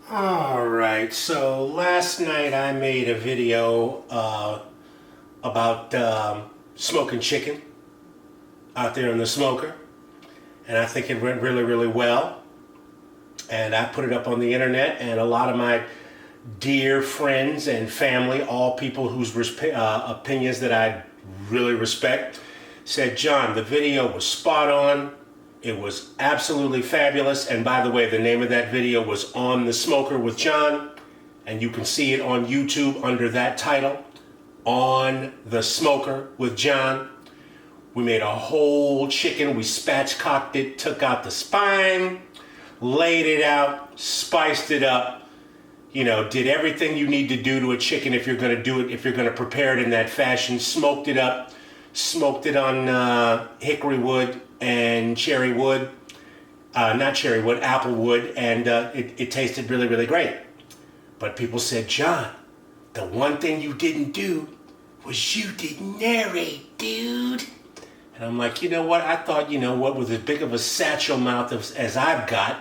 Alright, so last night I made a video about smoking chicken out there in the smoker, and I think it went really, really well. And I put it up on the internet, and a lot of my dear friends and family, all people whose opinions that I really respect, said, John, the video was spot on. It was absolutely fabulous. And by the way, the name of that video was On the Smoker with John, and you can see it on YouTube under that title, On the Smoker with John. We made a whole chicken. We spatchcocked it, took out the spine, laid it out, spiced it up, did everything you need to do to a chicken if you're going to do it, if you're going to prepare it in that fashion. Smoked it up, smoked it on hickory wood and cherry wood, not cherry wood, apple wood, and it tasted really, really great. But people said, John, the one thing you didn't do was you didn't narrate, dude. And I'm like, you know what? I thought, with as big of a satchel mouth as I've got,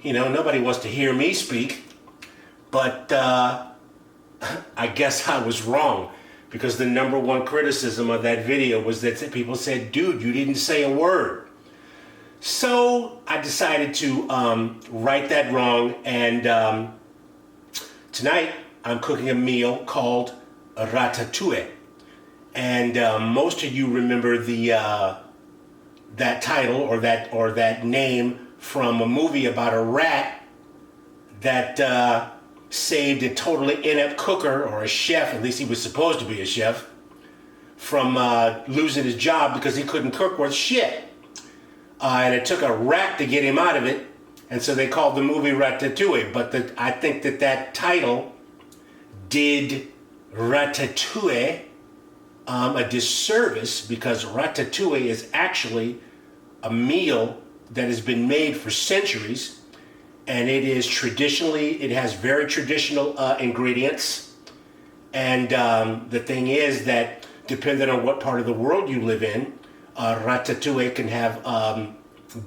nobody wants to hear me speak. But I guess I was wrong, because the number one criticism of that video was that people said, dude, you didn't say a word. So I decided to right that wrong, and tonight I'm cooking a meal called Ratatouille. And most of you remember that title or that name from a movie about a rat that saved a totally inept cooker, or a chef, at least he was supposed to be a chef, from losing his job because he couldn't cook worth shit. And it took a rat to get him out of it, and so they called the movie Ratatouille. But I think that title did Ratatouille a disservice, because Ratatouille is actually a meal that has been made for centuries. And it has very traditional ingredients. And the thing is that depending on what part of the world you live in, ratatouille can have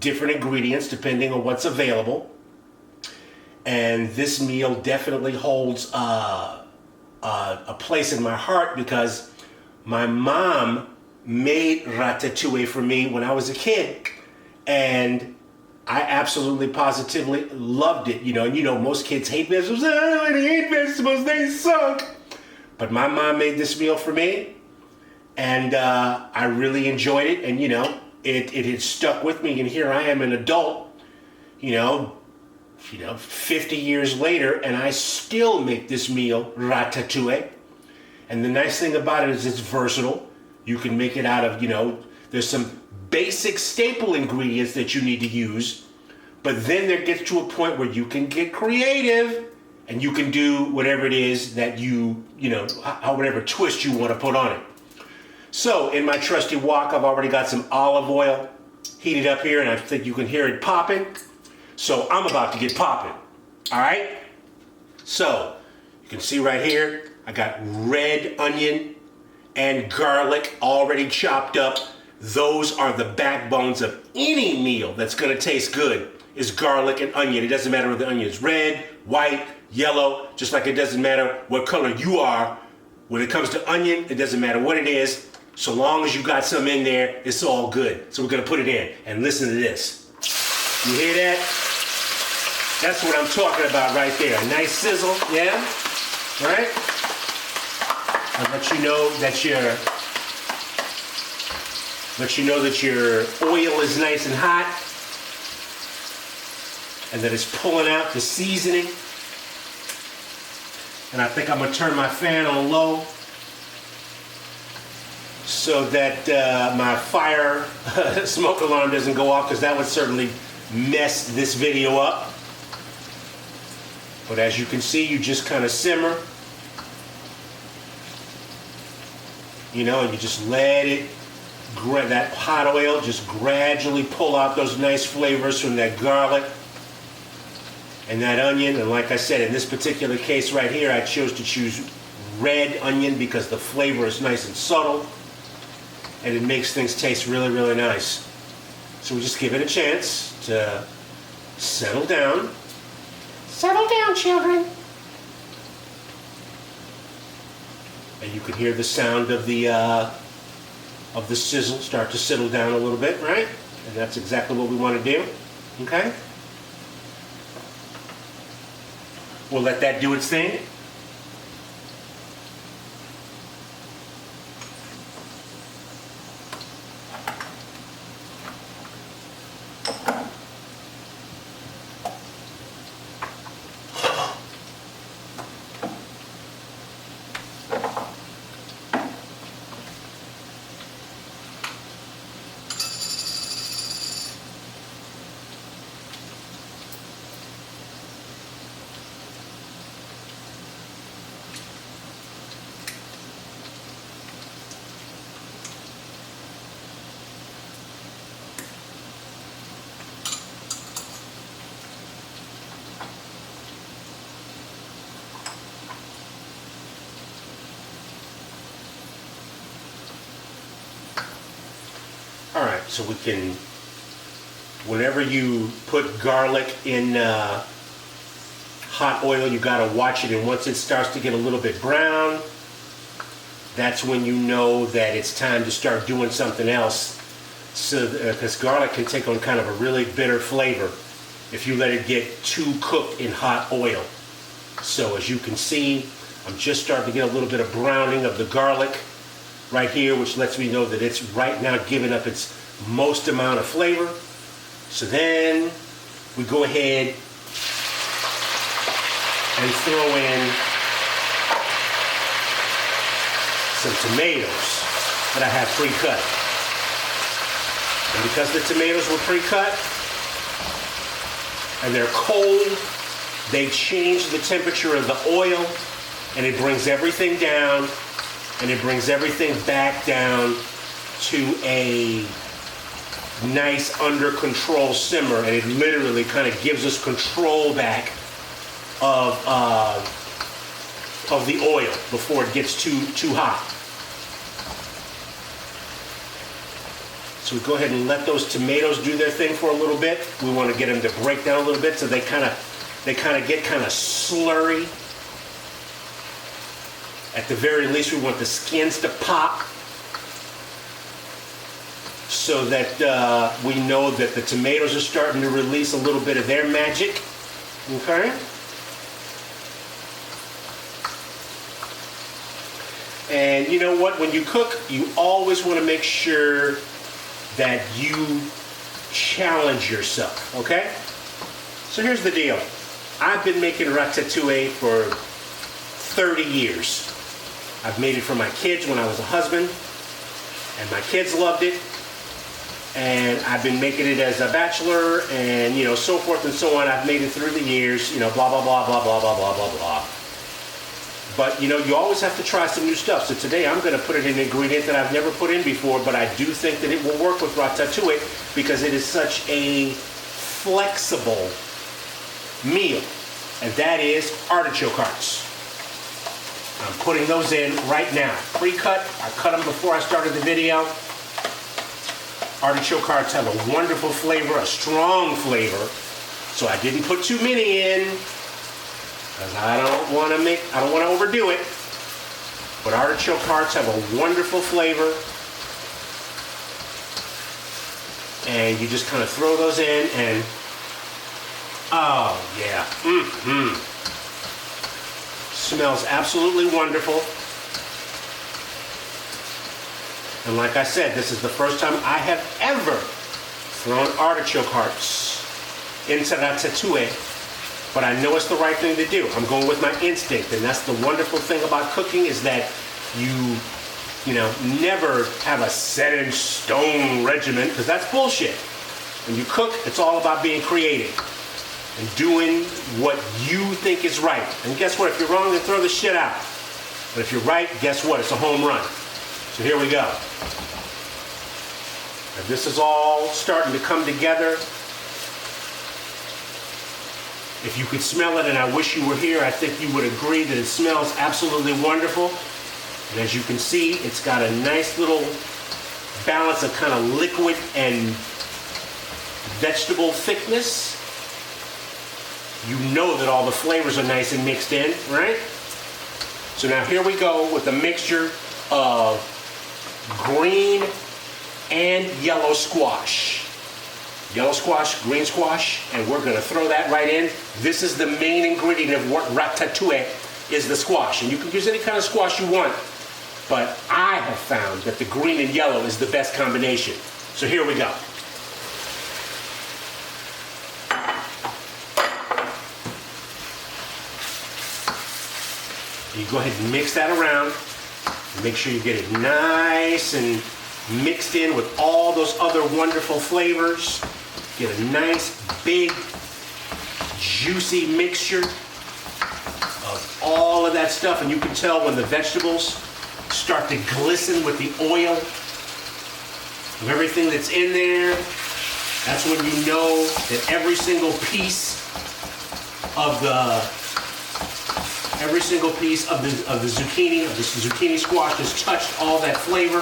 different ingredients depending on what's available. And this meal definitely holds a place in my heart, because my mom made ratatouille for me when I was a kid. And I absolutely positively loved it, and most kids hate vegetables. I hate vegetables, they suck. But my mom made this meal for me, and I really enjoyed it, and it had stuck with me, and here I am, an adult, 50 years later, and I still make this meal, Ratatouille. And the nice thing about it is it's versatile. You can make it out of, there's some basic staple ingredients that you need to use, but then there gets to a point where you can get creative and you can do whatever it is that whatever twist you want to put on it. So in my trusty wok, I've already got some olive oil heated up here, and I think you can hear it popping. So I'm about to get popping. All right. So you can see right here, I got red onion and garlic already chopped up. Those are the backbones of any meal that's going to taste good, is garlic and onion. It doesn't matter whether the onion is red, white, yellow, just like it doesn't matter what color you are. When it comes to onion, it doesn't matter what it is. So long as you got some in there, it's all good. So we're going to put it in, and listen to this. You hear that? That's what I'm talking about right there. A nice sizzle, yeah? Right? I'll let you know that your oil is nice and hot, and that it's pulling out the seasoning. And I think I'm going to turn my fan on low so that my fire smoke alarm doesn't go off, because that would certainly mess this video up. But as you can see, you just kind of simmer, and you just let it, that hot oil just gradually pull out those nice flavors from that garlic and that onion. And like I said, in this particular case right here, I chose to choose red onion because the flavor is nice and subtle, and it makes things taste really, really nice. So we just give it a chance to settle down. Settle down, children. And you can hear the sound of the sizzle start to settle down a little bit, right? And that's exactly what we want to do, okay? We'll let that do its thing. All right, so we can, whenever you put garlic in hot oil, you gotta watch it, and once it starts to get a little bit brown, that's when you know that it's time to start doing something else. So, because garlic can take on kind of a really bitter flavor if you let it get too cooked in hot oil. So as you can see, I'm just starting to get a little bit of browning of the garlic right here, which lets me know that it's right now giving up its most amount of flavor. So then we go ahead and throw in some tomatoes that I have pre-cut. And because the tomatoes were pre-cut and they're cold, they change the temperature of the oil, and it brings everything down, and it brings everything back down to a nice under control simmer, and it literally kind of gives us control back of the oil before it gets too hot. So we go ahead and let those tomatoes do their thing for a little bit. We want to get them to break down a little bit so they kind of get kind of slurry. At the very least, we want the skins to pop so that we know that the tomatoes are starting to release a little bit of their magic. Okay? And you know what? When you cook, you always want to make sure that you challenge yourself. Okay? So here's the deal. I've been making ratatouille for 30 years. I've made it for my kids when I was a husband, and my kids loved it. And I've been making it as a bachelor, and so forth and so on. I've made it through the years, blah, blah, blah, blah, blah, blah, blah, blah, blah. But, you always have to try some new stuff. So today I'm going to put in an ingredient that I've never put in before, but I do think that it will work with ratatouille because it is such a flexible meal, and that is artichoke hearts. I'm putting those in right now. Pre-cut, I cut them before I started the video. Artichoke hearts have a wonderful flavor, a strong flavor, so I didn't put too many in because I don't want to overdo it. But artichoke hearts have a wonderful flavor, and you just kind of throw those in, and oh yeah, smells absolutely wonderful. And like I said, this is the first time I have ever thrown artichoke hearts into ratatouille, but I know it's the right thing to do. I'm going with my instinct, and that's the wonderful thing about cooking is that you never have a set-in-stone regimen, because that's bullshit. When you cook, it's all about being creative and doing what you think is right. And guess what? If you're wrong, then throw the shit out. But if you're right, guess what? It's a home run. So here we go. And this is all starting to come together. If you could smell it, and I wish you were here, I think you would agree that it smells absolutely wonderful. And as you can see, it's got a nice little balance of kind of liquid and vegetable thickness. you know that all the flavors are nice and mixed in, right? So now here we go with a mixture of green and yellow squash. Yellow squash, green squash, and we're gonna throw that right in. This is the main ingredient of what ratatouille is, the squash. And you can use any kind of squash you want, but I have found that the green and yellow is the best combination. So here we go. You go ahead and mix that around. Make sure you get it nice and mixed in with all those other wonderful flavors. Get a nice, big, juicy mixture of all of that stuff. And you can tell when the vegetables start to glisten with the oil of everything that's in there. That's when you know that every single piece of the zucchini squash has touched all that flavor,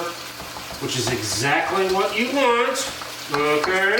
which is exactly what you want. Okay.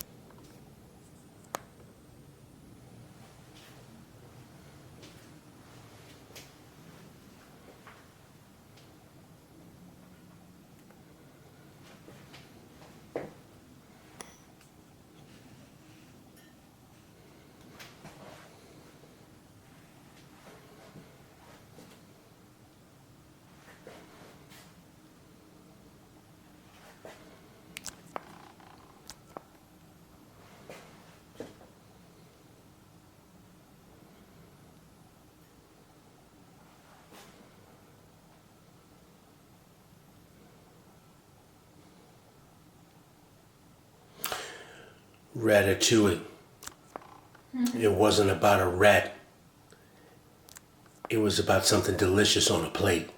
Ratatouille. It wasn't about a rat. It was about something delicious on a plate.